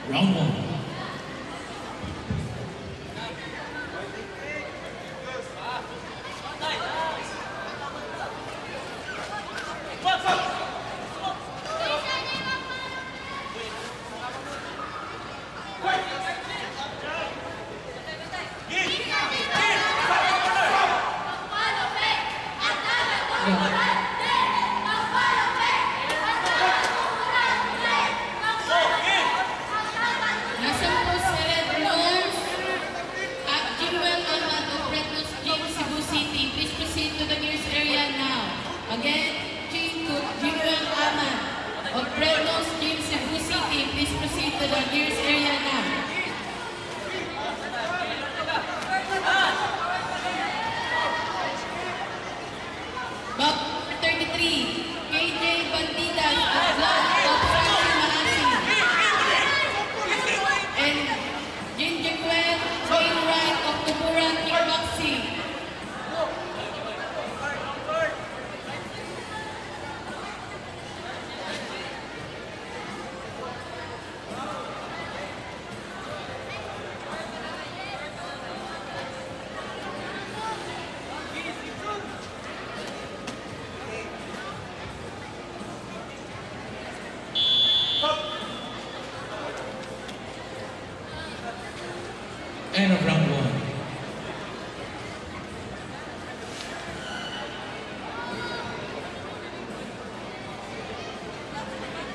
Round 1. End of round 1.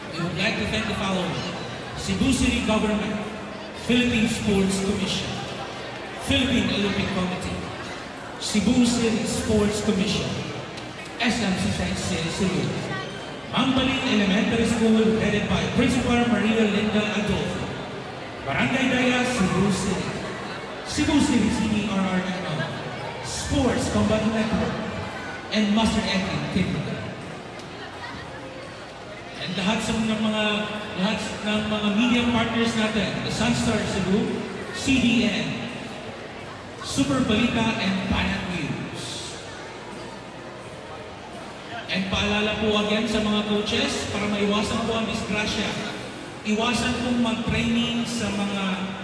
We would like to thank the following: Cebu City Government, Philippine Sports Commission, Philippine Olympic Committee, Cebu City Sports Commission, SMCCC Cebu, Mambaling Elementary School headed by Principal Maria Linda Adolfo, Barangay Daya, Cebu City, Cebu City CDRRMO, Sports Combat Network, and Master Edwin Kindergarten. And lahat ng mga media partners natin, the Sunstar Cebu, CDN, Super Balita, and Banat News. And paalala po again sa mga coaches, para maiwasan po ang disgrasya, iwasan pong mag-training sa mga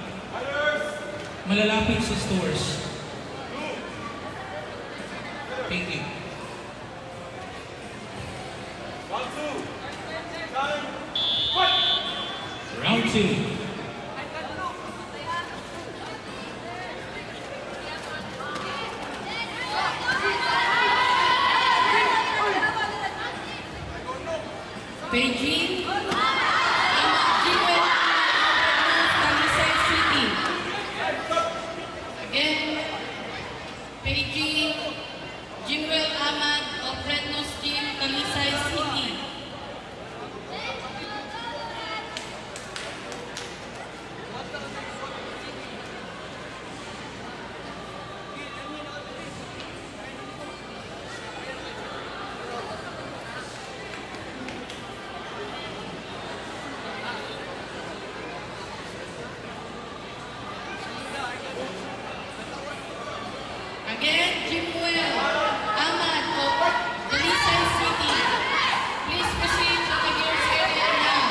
malalapit sa stores. Thank you. Round 2. Beijing. Again, Jimwell Ahmad of Dalisay City. Please proceed to the gears area now.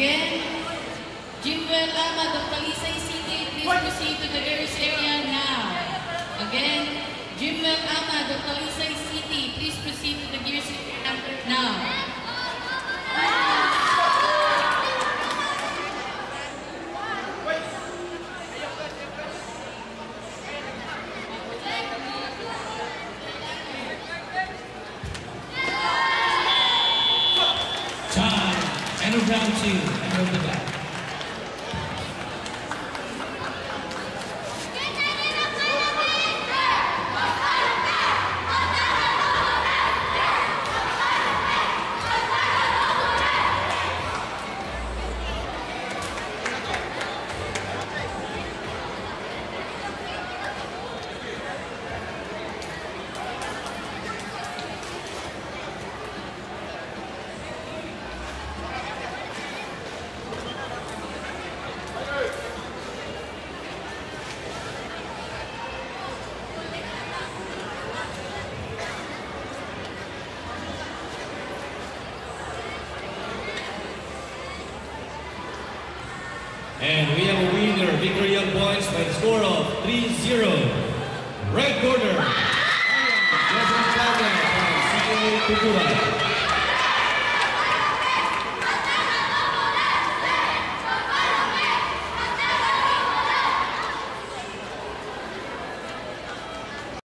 Again, Jimwell Ahmad of Dalisay City, please proceed to the gears area now. Again, Jimwell Ahmad of Dalisay City, please proceed to the gears area now. End of round 2, end of the back. And we have a winner, Victory Young Boys by the score of 3-0. Red corner, Joseph Chavez from CA Cultura.